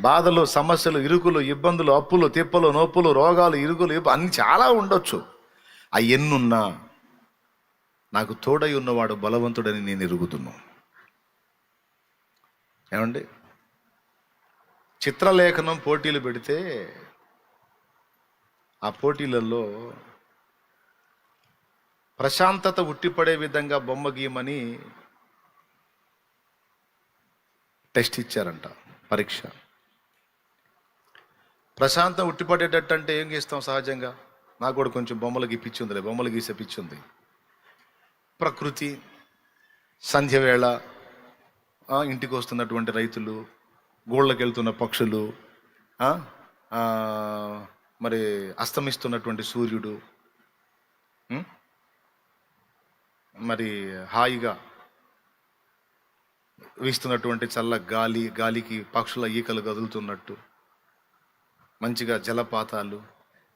బాధలు, సమస్యలు, ఇరుకులు, ఇబ్బందులు, అప్పులు, తిప్పలు, నొప్పులు, రోగాలు, ఇరుకులు అన్ని చాలా ఉండొచ్చు. ఎన్నున్నా నాకు తోడై ఉన్నవాడు బలవంతుడని నేను ఎరుగుతున్నాను. ఏమండి, చిత్రలేఖనం పోటీలు పెడితే ఆ పోటీలలో ప్రశాంతత ఉట్టిపడే విధంగా బొమ్మ గీయమని టెస్ట్ ఇచ్చారంట, పరీక్ష. ప్రశాంతం ఉట్టిపడేటట్టు అంటే ఏం గీస్తాం? సహజంగా నాకు కూడా కొంచెం బొమ్మలు గీపించిందిలే, బొమ్మలు గీసే పిచ్చింది. ప్రకృతి, సంధ్యవేళ, ఇంటికి వస్తున్నటువంటి రైతులు, గోళ్ళకి వెళ్తున్న పక్షులు, మరి అస్తమిస్తున్నటువంటి సూర్యుడు, మరి హాయిగా వీస్తున్నటువంటి చల్ల గాలి, గాలికి పక్షుల ఈకలు కదులుతున్నట్టు, మంచిగా జలపాతాలు,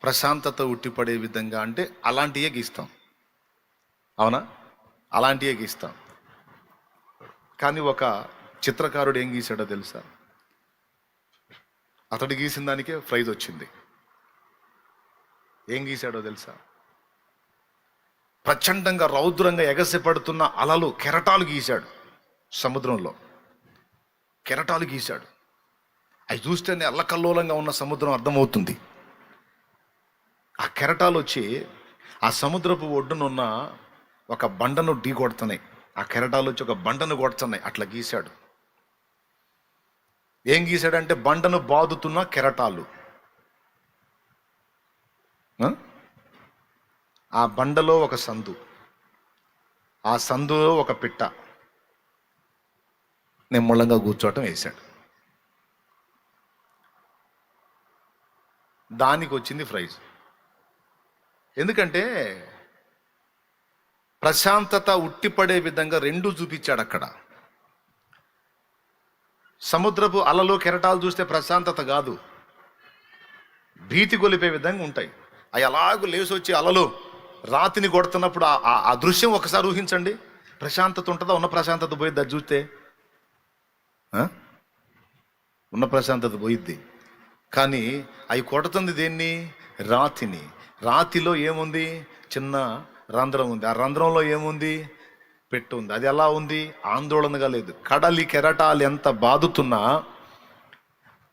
ప్రశాంతత ఉట్టిపడే విధంగా అంటే అలాంటివే గీస్తాం. అవునా? అలాంటివే గీస్తాం. కానీ ఒక చిత్రకారుడు ఏం గీశాడో తెలుసా? అతడు గీసిన దానికే ప్రైజ్ వచ్చింది. ఏం గీశాడో తెలుసా? ప్రచండంగా రౌద్రంగా ఎగసిపడుతున్న అలలు, కెరటాలు గీశాడు. సముద్రంలో కెరటాలు గీశాడు. అవి చూస్తేనే అల్లకల్లోలంగా ఉన్న సముద్రం అర్థమవుతుంది. ఆ కెరటాలు వచ్చి ఆ సముద్రపు ఒడ్డునున్న ఒక బండను ఢీ కొడుతున్నాయి. ఆ కెరటాలు వచ్చి ఒక బండను కొడుతున్నాయి. అట్లా గీశాడు. ఏం గీశాడంటే బండను బాదుతున్న కెరటాలు. ఆ బండలో ఒక సందు, ఆ సందులో ఒక పిట్ట నిమ్మళంగా కూర్చోవటం వేశాడు. దానికి వచ్చింది ప్రైజ్. ఎందుకంటే ప్రశాంతత ఉట్టిపడే విధంగా రెండు చూపించాడు అక్కడ. సముద్రపు అలలు, కెరటాలు చూస్తే ప్రశాంతత కాదు, భీతి గొలిపే విధంగా ఉంటాయి. అవి అలాగూ లేసొచ్చి అలలు రాతిని కొడుతున్నప్పుడు ఆ దృశ్యం ఒకసారి ఊహించండి. ప్రశాంతత ఉంటుందా? ఉన్న ప్రశాంతత పోయిద్ది. అది చూస్తే ఉన్న ప్రశాంతత పోయిద్ది. కానీ అవి కొడుతుంది దేన్ని? రాతిని. రాతిలో ఏముంది? చిన్న రంధ్రం ఉంది. ఆ రంధ్రంలో ఏముంది? పెట్టు ఉంది. అది ఎలా ఉంది? ఆందోళనగా లేదు. కడలి కెరటాలు ఎంత బాదుతున్నా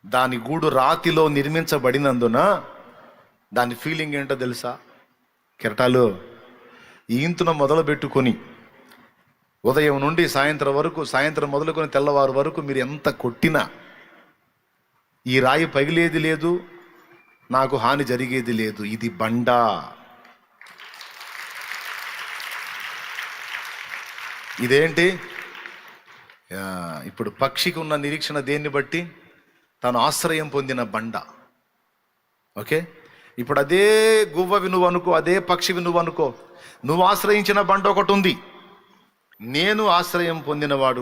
దాని గూడు రాతిలో నిర్మించబడినందున దాని ఫీలింగ్ ఏంటో తెలుసా? కెరటాలు ఈంతున మొదలు పెట్టుకొని ఉదయం నుండి సాయంత్రం వరకు, సాయంత్రం మొదలుకొని తెల్లవారు వరకు మీరు ఎంత కొట్టినా ఈ రాయి పగిలేది లేదు, నాకు హాని జరిగేది లేదు. ఇది బండ. ఇదేంటి? ఇప్పుడు పక్షికి ఉన్న నిరీక్షణ దేన్ని బట్టి? తాను ఆశ్రయం పొందిన బండ. ఓకే, ఇప్పుడు అదే గువ్వవి నువ్వు అనుకో, అదే పక్షివి నువ్వు అనుకో. నువ్వు ఆశ్రయించిన బండ ఒకటి ఉంది. నేను ఆశ్రయం పొందినవాడు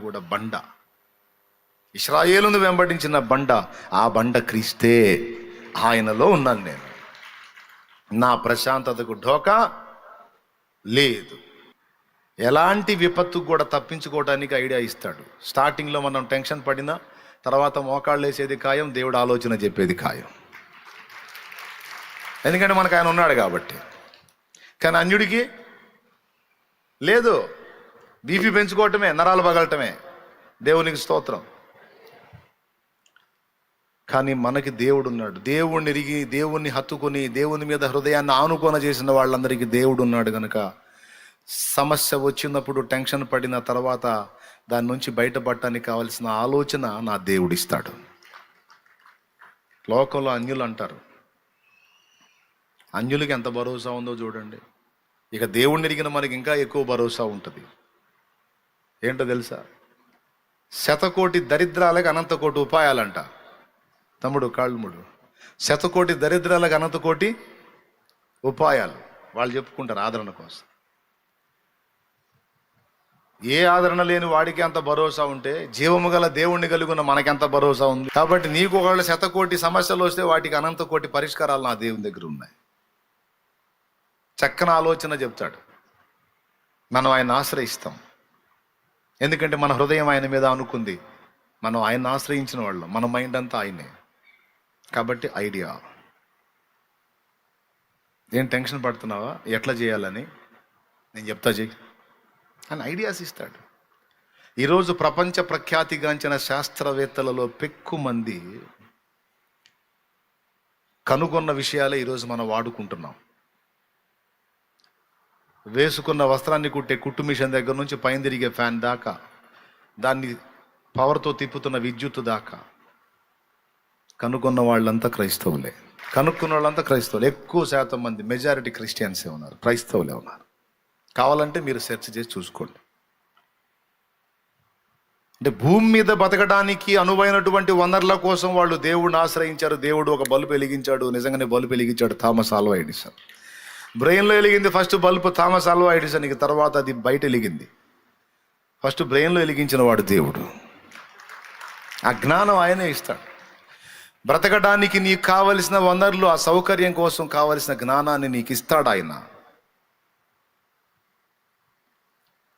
కూడా బండ. ఇశ్రాయేలును వెంబడించిన బండ, ఆ బండ క్రీస్తే. ఆయనలో ఉన్నాను నేను. నా ప్రశాంతతకు ఢోకా లేదు. ఎలాంటి విపత్తుకు కూడా తప్పించుకోవడానికి ఐడియా ఇస్తాడు. స్టార్టింగ్లో మనం టెన్షన్ పడినా తర్వాత మోకాళ్ళు వేసేది ఖాయం, దేవుడు ఆలోచన చెప్పేది ఖాయం. ఎందుకంటే మనకు ఆయన ఉన్నాడు కాబట్టి. కానీ అన్యుడికి లేదు. బీపీ పెంచుకోవటమే, నరాలు పగలటమే. దేవునికి స్తోత్రం. కానీ మనకి దేవుడు ఉన్నాడు. దేవుణ్ణి ఎరిగి, దేవుణ్ణి హత్తుకొని, దేవుని మీద హృదయాన్ని ఆనుకోన చేసిన వాళ్ళందరికీ దేవుడు ఉన్నాడు కనుక సమస్య వచ్చినప్పుడు టెన్షన్ పడిన తర్వాత దాని నుంచి బయటపడటానికి కావలసిన ఆలోచన నా దేవుడిస్తాడు. లోకంలో అన్యులు అంటారు, అన్యులకి ఎంత భరోసా ఉందో చూడండి. ఇక దేవుణ్ణి ఎరిగిన మనకి ఇంకా ఎక్కువ భరోసా ఉంటుంది. ఏంటో తెలుసా? 100 కోటి దరిద్రాలకు అనంత కోటి ఉపాయాలంట. తమ్ముడు కాళ్ళముడు, 100 కోటి దరిద్రాలకు అనంత కోటి ఉపాయాలు వాళ్ళు చెప్పుకుంటారు ఆదరణ కోసం. ఏ ఆదరణ లేని వాడికి అంత భరోసా ఉంటే జీవము గల దేవుణ్ణి కలిగిన మనకెంత భరోసా ఉంది. కాబట్టి నీకు ఒకవేళ 100 కోటి సమస్యలు వస్తే వాటికి అనంత కోటి పరిష్కారాలు నా దేవుని దగ్గర ఉన్నాయి. చక్కని ఆలోచన చెప్తాడు. మనం ఆయన ఆశ్రయిస్తాం. ఎందుకంటే మన హృదయం ఆయన మీద అనుకుంది. మనం ఆయన్ని ఆశ్రయించిన వాళ్ళం, మన మైండ్ అంతా ఆయనే. కాబట్టి ఐడియా. ఏం టెన్షన్ పడుతున్నావా ఎట్లా చేయాలని? నేను చెప్తా చెయ్యి అని ఐడియాస్ ఇస్తాడు. ఈరోజు ప్రపంచ ప్రఖ్యాతిగాంచిన శాస్త్రవేత్తలలో పెక్కుమంది కనుగొన్న విషయాలే ఈరోజు మనం వాడుకుంటున్నాం. వేసుకున్న వస్త్రాన్ని కుట్టే కుట్టు మిషన్ దగ్గర నుంచి పైన తిరిగే ఫ్యాన్ దాకా, దాన్ని పవర్తో తిప్పుతున్న విద్యుత్ దాకా కనుగొన్న వాళ్ళంతా క్రైస్తవులే. కనుక్కున్న వాళ్ళంతా క్రైస్తవులు. ఎక్కువ శాతం మంది, మెజారిటీ క్రిస్టియన్సే ఉన్నారు, క్రైస్తవులే ఉన్నారు. కావాలంటే మీరు సెర్చ్ చేసి చూసుకోండి. అంటే భూమి మీద బతకడానికి అనువైనటువంటి వనరుల కోసం వాళ్ళు దేవుడిని ఆశ్రయించారు. దేవుడు ఒక బల్బు వెలిగించాడు, నిజంగానే బల్బు వెలిగించాడు థామస్ ఆల్వా ఎడిసన్. బ్రెయిన్లో వెలిగింది ఫస్ట్ బల్బు థామస్ ఆల్వా ఎడిసన్కి, తర్వాత అది బయట వెలిగింది. ఫస్ట్ బ్రెయిన్లో వెలిగించిన వాడు దేవుడు. ఆ జ్ఞానం ఆయనే ఇస్తాడు. బ్రతకడానికి నీకు కావలసిన వనరులు, ఆ సౌకర్యం కోసం కావలసిన జ్ఞానాన్ని నీకు ఇస్తాడు ఆయన.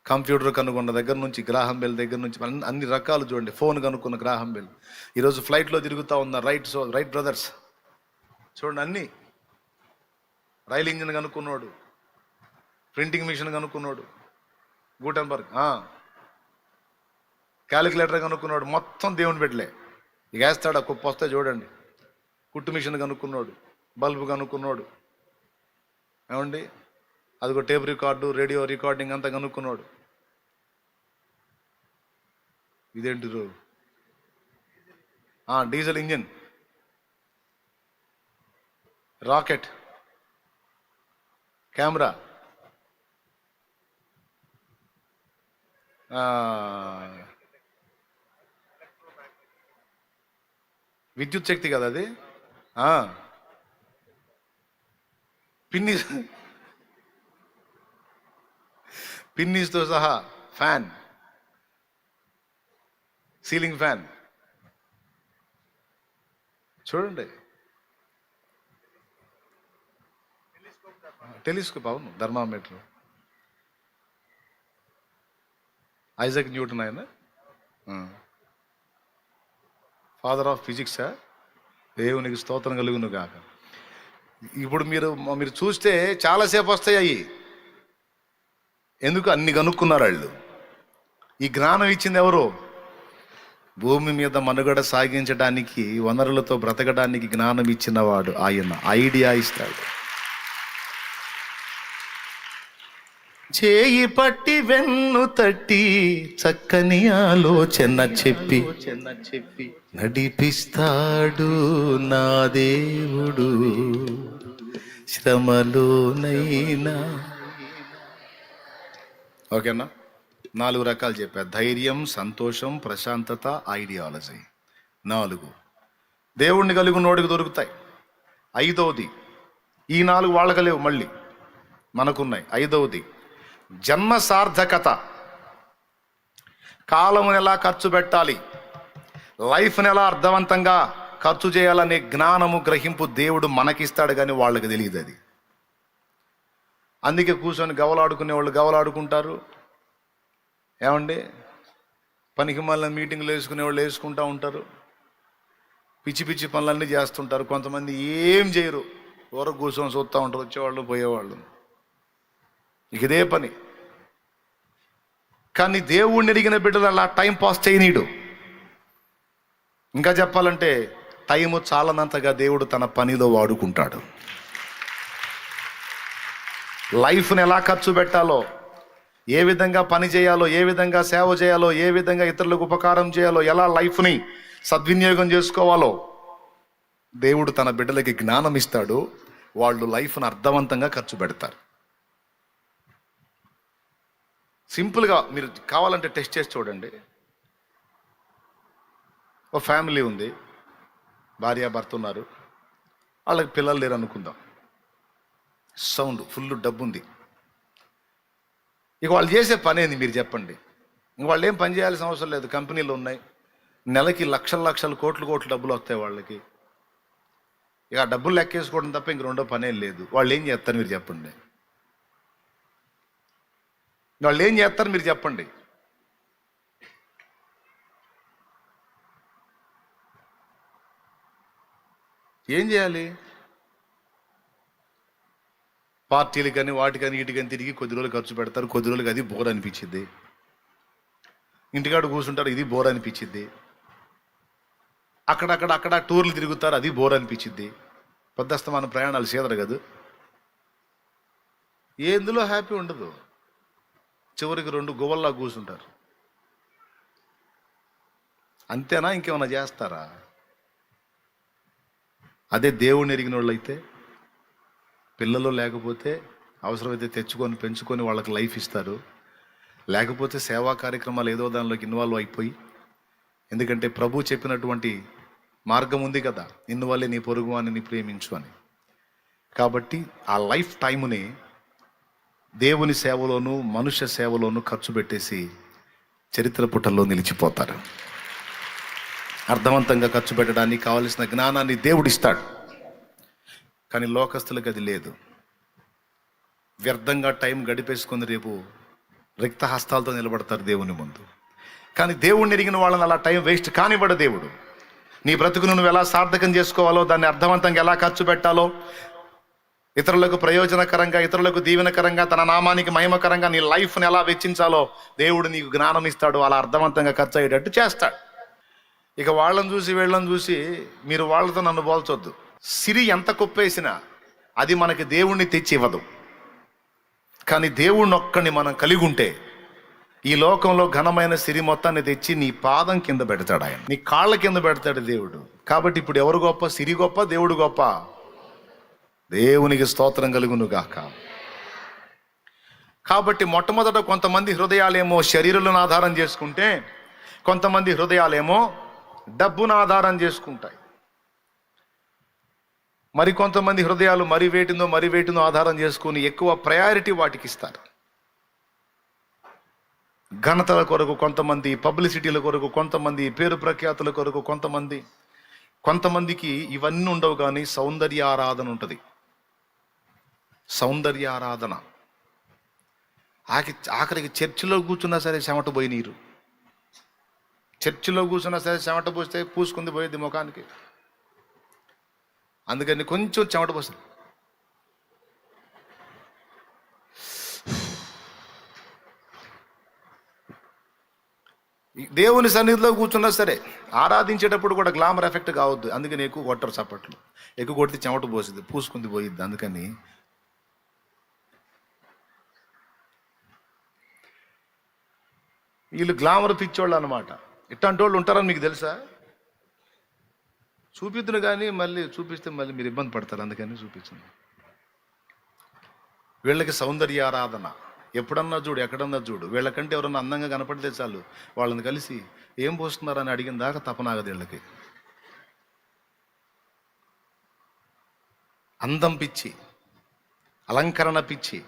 కంప్యూటర్ కనుక్కున్న దగ్గర నుంచి, గ్రాహం బెల్ దగ్గర నుంచి అన్ని రకాలు చూడండి. ఫోన్ కనుక్కున్న గ్రాహం బెల్, ఈరోజు ఫ్లైట్లో తిరుగుతూ ఉన్న రైట్ బ్రదర్స్ చూడండి. అన్నీ రైల్ ఇంజిన్ కనుక్కున్నాడు, ప్రింటింగ్ మిషన్ కనుక్కున్నాడు గూటెన్బర్గ్, క్యాలిక్యులేటర్ కనుక్కున్నాడు. మొత్తం దేవుని బిడ్డలే. ఇక వేస్తాడు ఆ కుప్ప వస్తే చూడండి. కుట్టు మిషన్ కనుక్కున్నాడు, బల్బు కనుక్కున్నాడు, ఏమండి అదిగో టేప్ రికార్డు, రేడియో రికార్డింగ్ అంతా కనుక్కున్నాడు. ఇదేంటి డీజిల్ ఇంజిన్, రాకెట్, కెమెరా, విద్యుత్ శక్తి కదా అది, పిన్నీస్తో సహా ఫ్యాన్, సీలింగ్ ఫ్యాన్ చూడండి. టెలిస్కోప్, అవును, థర్మామీటర్. ఐజాక్ న్యూటన్ ఆయన ఫాదర్ ఆఫ్ ఫిజిక్సా? దేవునికి స్తోత్రం కలుగును కాక. ఇప్పుడు మీరు చూస్తే చాలాసేపు వస్తాయి అవి. ఎందుకు? అన్ని కనుక్కున్నారు వాళ్ళు. ఈ జ్ఞానం ఇచ్చింది ఎవరు? భూమి మీద మనుగడ సాగించడానికి, వనరులతో బ్రతకడానికి జ్ఞానం ఇచ్చిన వాడు ఆయన. ఐడియా ఇస్తాడు. చేయి పట్టి వెన్ను తట్టి చక్కని ఆలోచన చెప్పి నడిపిస్తాడు నా దేవుడు శ్రమలోనైనా. ఓకేనా? 4 రకాలు చెప్పా. ధైర్యం, సంతోషం, ప్రశాంతత, ఐడియాలజీ. 4 దేవుణ్ణి కలిగి నోడికి దొరుకుతాయి. 5వది, ఈ 4 వాళ్ళకి లేవు, మళ్ళీ మనకున్నాయి. 5వది జన్మ సార్థకత. కాలమును ఎలా ఖర్చు పెట్టాలి, లైఫ్ని ఎలా అర్థవంతంగా ఖర్చు చేయాలనే జ్ఞానము, గ్రహింపు దేవుడు మనకిస్తాడు, కానీ వాళ్ళకి తెలియదు అది. అందుకే కూర్చొని గవలాడుకునే వాళ్ళు గవలాడుకుంటారు. ఏమండి పనికి మళ్ళీ మీటింగ్లు వేసుకునే వాళ్ళు వేసుకుంటూ ఉంటారు. పిచ్చి పిచ్చి పనులన్నీ చేస్తుంటారు. కొంతమంది ఏం చేయరు, ఊరకు కూర్చొని చూస్తూ ఉంటారు, వచ్చేవాళ్ళు పోయేవాళ్ళు. ఇదే పని. కానీ దేవుణ్ణి ఎరిగిన బిడ్డలు అలా టైం పాస్ చేయనీడు. ఇంకా చెప్పాలంటే టైము చాలనంతగా దేవుడు తన పనిలో వాడుకుంటాడు. లైఫ్ని ఎలా ఖర్చు పెట్టాలో, ఏ విధంగా పని చేయాలో, ఏ విధంగా సేవ చేయాలో, ఏ విధంగా ఇతరులకు ఉపకారం చేయాలో, ఎలా లైఫ్ని సద్వినియోగం చేసుకోవాలో దేవుడు తన బిడ్డలకి జ్ఞానం ఇస్తాడు. వాళ్ళు లైఫ్ను అర్థవంతంగా ఖర్చు పెడతారు. సింపుల్గా మీరు కావాలంటే టెస్ట్ చేసి చూడండి. ఒక ఫ్యామిలీ ఉంది, భార్య భర్త ఉన్నారు, వాళ్ళకి పిల్లలు లేరు అనుకుందాం. సౌండ్ ఫుల్ డబ్బు ఉంది. ఇక వాళ్ళు చేసే పని ఏంది మీరు చెప్పండి? ఇంక వాళ్ళు ఏం పని చేయాల్సిన అవసరం లేదు. కంపెనీలు ఉన్నాయి, నెలకి లక్షల కోట్లు డబ్బులు వస్తాయి వాళ్ళకి. ఇక ఆ డబ్బులు లెక్కేసుకోవడం తప్ప ఇంక రెండో పనేం లేదు. వాళ్ళు ఏం చేస్తారు మీరు చెప్పండి? వాళ్ళు ఏం చేస్తారు మీరు చెప్పండి? ఏం చేయాలి? పార్టీలు కానీ వాటికని వీటికని తిరిగి కొద్ది రోజులు ఖర్చు పెడతారు, కొద్ది రోజులకి అది బోర్ అనిపించింది. ఇంటికాడ కూర్చుంటారు, ఇది బోర్ అనిపించింది. అక్కడ టూర్లు తిరుగుతారు, అది బోర్ అనిపించింది. పొద్దస్తమాన ప్రయాణాలు చేదరు కదా, ఎందులో హ్యాపీ ఉండదు. చివరికి 2 గువ్వల్లా కూర్చుంటారు. అంతేనా? ఇంకేమైనా చేస్తారా? అదే దేవుణ్ణి ఎరిగిన వాళ్ళు అయితే పిల్లలు లేకపోతే అవసరమైతే తెచ్చుకొని పెంచుకొని వాళ్ళకి లైఫ్ ఇస్తారు. లేకపోతే సేవా కార్యక్రమాలు ఏదో దానిలోకి ఇన్వాల్వ్ అయిపోయి, ఎందుకంటే ప్రభు చెప్పినటువంటి మార్గం ఉంది కదా, ఇందువల్లే నీ పొరుగు వానిని ప్రేమించు అని. కాబట్టి ఆ లైఫ్ టైముని దేవుని సేవలోను మనుష్య సేవలోను ఖర్చు పెట్టేసి చరిత్ర పుటల్లో నిలిచిపోతారు. అర్థవంతంగా ఖర్చు పెట్టడానికి కావలసిన జ్ఞానాన్ని దేవుడిస్తాడు, కానీ లోకస్తులకు అది లేదు. వ్యర్థంగా టైం గడిపేసుకొని రేపు రిక్త హస్తాలతో నిలబడతారు దేవుని ముందు. కానీ దేవుణ్ణి ఎరిగిన వాళ్ళని అలా టైం వేస్ట్ కానివ్వడు దేవుడు. నీ బ్రతుకును నువ్వు ఎలా సార్థకం చేసుకోవాలో, దాన్ని అర్థవంతంగా ఎలా ఖర్చు పెట్టాలో, ఇతరులకు ప్రయోజనకరంగా, ఇతరులకు దీవెనకరంగా, తన నామానికి మహిమకరంగా నీ లైఫ్ని ఎలా వెచ్చించాలో దేవుడు నీకు జ్ఞానం ఇస్తాడు. అలా అర్థవంతంగా ఖర్చు అయ్యేటట్టు చేస్తాడు. ఇక వాళ్ళని చూసి వీళ్ళని చూసి మీరు వాళ్ళతో నన్ను పోల్చొద్దు. సిరి ఎంత కుప్పేసినా అది మనకి దేవుణ్ణి తెచ్చి ఇవ్వదు. కానీ దేవుణ్ణి ఒక్కడిని మనం కలిగి ఉంటే ఈ లోకంలో ఘనమైన సిరి మొత్తాన్ని తెచ్చి నీ పాదం కింద పెడతాడు ఆయన, నీ కాళ్ళ కింద పెడతాడు దేవుడు. కాబట్టి ఇప్పుడు ఎవరు గొప్ప? సిరి గొప్ప, దేవుడు గొప్ప? దేవునికి స్తోత్రం కలుగును గాక. కాబట్టి మొట్టమొదట కొంతమంది హృదయాలేమో శరీరాలను ఆధారం చేసుకుంటే, కొంతమంది హృదయాలేమో డబ్బును ఆధారం చేసుకుంటాయి. మరికొంతమంది హృదయాలు మరి వేటినో ఆధారం చేసుకుని ఎక్కువ ప్రయారిటీ వాటికి ఇస్తారు. ఘనతల కొరకు కొంతమంది, పబ్లిసిటీల కొరకు కొంతమంది, పేరు ప్రఖ్యాతుల కొరకు కొంతమందికి ఇవన్నీ ఉండవు, కానీ సౌందర్య ఆరాధన ఉంటుంది. సౌందర్య ఆరాధన. ఆఖరికి చర్చిలో కూర్చున్నా సరే చెమట పోయి నీరు, చర్చిలో కూర్చున్నా సరే చెమట పోస్తే పూసుకుంది పోయేది ముఖానికి. అందుకని కొంచెం చెమట పోస్తుంది. దేవుని సన్నిధిలో కూర్చున్నా సరే ఆరాధించేటప్పుడు కూడా గ్లామర్ ఎఫెక్ట్ కావద్దు. అందుకని ఎక్కువ కొట్టరు చప్పట్లు, ఎక్కువ కొడితే చెమట పోసింది, పూసుకుంది పోయిద్ది. అందుకని వీళ్ళు గ్లామర్ పిచ్చోళ్ళు అనమాట. ఇట్లాంటి వాళ్ళు ఉంటారని మీకు తెలుసా? చూపిద్దును కానీ మళ్ళీ చూపిస్తే మళ్ళీ మీరు ఇబ్బంది పడతారు, అందుకని చూపించండి. వీళ్ళకి సౌందర్య ఆరాధన. ఎప్పుడన్నా చూడు, ఎక్కడన్నా చూడు, వీళ్ళకంటే ఎవరన్నా అందంగా కనపడితే చాలు వాళ్ళని కలిసి ఏం పోస్తున్నారని అడిగిన దాకా తపనాగదు వీళ్ళకి. అందం పిచ్చి, అలంకరణ పిచ్చి.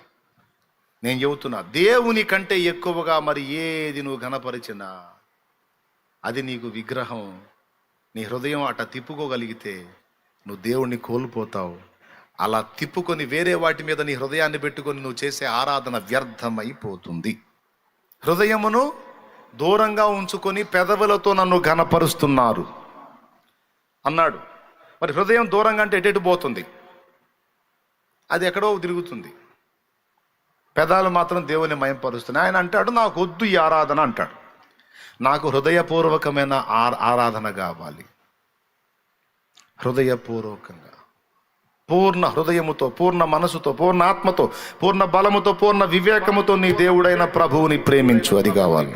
నేను చెబుతున్నా, దేవుని కంటే ఎక్కువగా మరి ఏది నువ్వు ఘనపరిచినా అది నీకు విగ్రహం. నీ హృదయం అట్లా తిప్పుకోగలిగితే నువ్వు దేవుణ్ణి కోల్పోతావు. అలా తిప్పుకొని వేరే వాటి మీద నీ హృదయాన్ని పెట్టుకొని నువ్వు చేసే ఆరాధన వ్యర్థమైపోతుంది. హృదయమును దూరంగా ఉంచుకొని పెదవులతో నన్ను ఘనపరుస్తున్నారు అన్నాడు. మరి హృదయం దూరంగా అంటే ఎటు పోతుంది? అది ఎక్కడో తిరుగుతుంది. పెదాలు మాత్రం దేవుని మయంపరుస్తున్నాయి. ఆయన అంటాడు, నాకు వద్దు ఈ ఆరాధన అంటాడు. నాకు హృదయపూర్వకమైన ఆరాధన కావాలి. హృదయపూర్వకంగా, పూర్ణ హృదయముతో, పూర్ణ మనసుతో, పూర్ణ ఆత్మతో, పూర్ణ బలముతో, పూర్ణ వివేకముతో నీ దేవుడైన ప్రభువుని ప్రేమించు. అది కావాలి.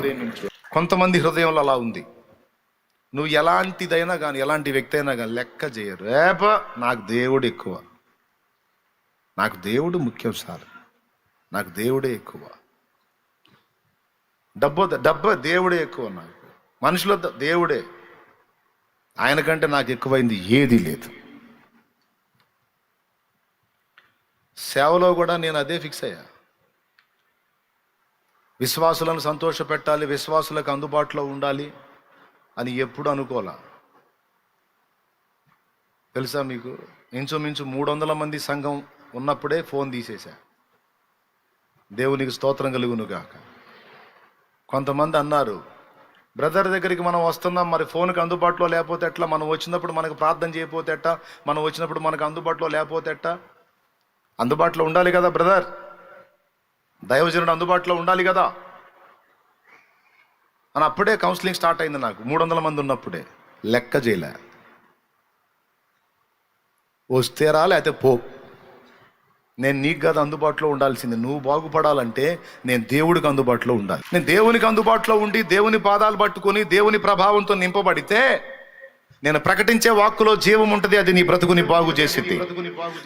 కొంతమంది హృదయంలో అలా ఉంది. నువ్వు ఎలాంటిదైనా కానీ, ఎలాంటి వ్యక్తి అయినా కానీ లెక్క చేయరు. నాకు దేవుడు ఎక్కువ, నాకు దేవుడు ముఖ్యం సార్, నాకు దేవుడే ఎక్కువ. డబ్బు దేవుడే ఎక్కువ, నాకు మనుషుల దేవుడే, ఆయన కంటే నాకు ఎక్కువైంది ఏదీ లేదు. సేవలో కూడా నేను అదే ఫిక్స్ అయ్యా. విశ్వాసులను సంతోషపెట్టాలి, విశ్వాసులకు అందుబాటులో ఉండాలి అని ఎప్పుడు అనుకోలా. తెలుసా మీకు, ఇంచుమించు 300 మంది సంఘం ఉన్నప్పుడే ఫోన్ తీసేశా. దేవునికి స్తోత్రం కలుగును గాక. కొంతమంది అన్నారు, బ్రదర్ దగ్గరికి మనం వస్తున్నాం, మరి ఫోన్కి అందుబాటులో లేకపోతే ఎట్లా? మనం వచ్చినప్పుడు మనకు ప్రార్థన చేయకపోతే ఎట్టా? మనం వచ్చినప్పుడు మనకు అందుబాటులో లేకపోతే ఎట్టా? అందుబాటులో ఉండాలి కదా బ్రదర్, దైవజనుడు అందుబాటులో ఉండాలి కదా అని అప్పుడే కౌన్సిలింగ్ స్టార్ట్ అయింది నాకు. 300 మంది ఉన్నప్పుడే లెక్క చేయలే, వస్తే రా లేకపోతే పో. నేను నీకు కదా అందుబాటులో ఉండాల్సింది. నువ్వు బాగుపడాలంటే నేను దేవుడికి అందుబాటులో ఉండాలి. నేను దేవునికి అందుబాటులో ఉండి దేవుని పాదాలు పట్టుకొని దేవుని ప్రభావంతో నింపబడితే నేను ప్రకటించే వాక్కులో జీవం ఉంటుంది, అది నీ బ్రతుకుని బాగు చేసిద్ది.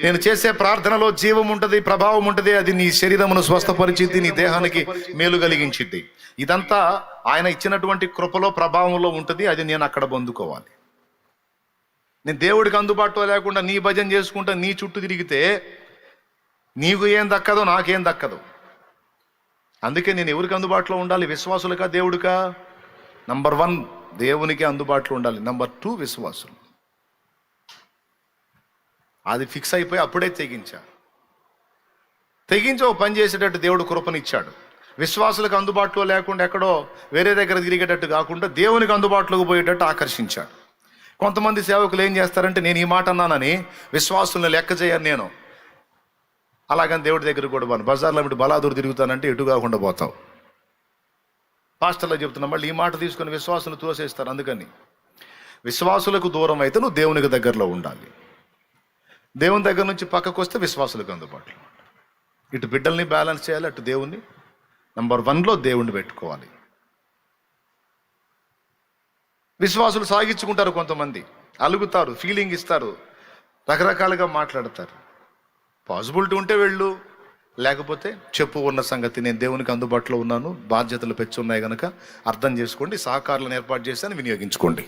నేను చేసే ప్రార్థనలో జీవం ఉంటుంది, ప్రభావం ఉంటుంది, అది నీ శరీరమును స్వస్థపరిచిద్ది, నీ దేహానికి మేలు కలిగించిద్ది. ఇదంతా ఆయన ఇచ్చినటువంటి కృపలో ప్రభావంలో ఉంటుంది, అది నేను అక్కడ పొందుకోవాలి. నేను దేవుడికి అందుబాటులో లేకుండా నీ భజన చేసుకుంటా నీ చుట్టూ తిరిగితే నీకు ఏం దక్కదో, నాకేం దక్కదు. అందుకే నేను ఎవరికి అందుబాటులో ఉండాలి? విశ్వాసులకా దేవుడికా? నంబర్ 1 దేవునికి అందుబాటులో ఉండాలి. నంబర్ 2 విశ్వాసులు. అది ఫిక్స్ అయిపోయి అప్పుడే తెగించి ఓ పని చేసేటట్టు దేవుడు కృపనిచ్చాడు. విశ్వాసులకు అందుబాటులో లేకుండా ఎక్కడో వేరే దగ్గర తిరిగేటట్టు కాకుండా దేవునికి అందుబాటులోకి పోయేటట్టు ఆకర్షించాడు. కొంతమంది సేవకులు ఏం చేస్తారంటే, నేను ఈ మాట అన్నానని విశ్వాసులను లెక్క చేయను నేను, అలాగని దేవుడి దగ్గర కూడా పోను. బజార్లో పెట్టి బలాదూరు తిరుగుతానంటే ఎటు కాకుండా పోతావు. పాస్టర్లో చెప్తున్నా, మళ్ళీ ఈ మాట తీసుకొని విశ్వాసులు తోసేస్తారు. అందుకని విశ్వాసులకు దూరం అయితే నువ్వు దేవునికి దగ్గరలో ఉండాలి. దేవుని దగ్గర నుంచి పక్కకు వస్తే విశ్వాసులకు అందుబాటులో ఉండాలి. ఇటు బిడ్డల్ని బ్యాలెన్స్ చేయాలి, అటు దేవుణ్ణి నంబర్ 1లో దేవుణ్ణి పెట్టుకోవాలి. విశ్వాసులు సాగించుకుంటారు, కొంతమంది అలుగుతారు, ఫీలింగ్ ఇస్తారు, రకరకాలుగా మాట్లాడతారు. పాసిబిలిటీ ఉంటే వెళ్ళు, లేకపోతే చెప్పు ఉన్న సంగతి. నేను దేవునికి అందుబాటులో ఉన్నాను, బాధ్యతలు పెంచి ఉన్నాయి కనుక అర్థం చేసుకోండి, సహకారాలను ఏర్పాటు చేశాను, వినియోగించుకోండి.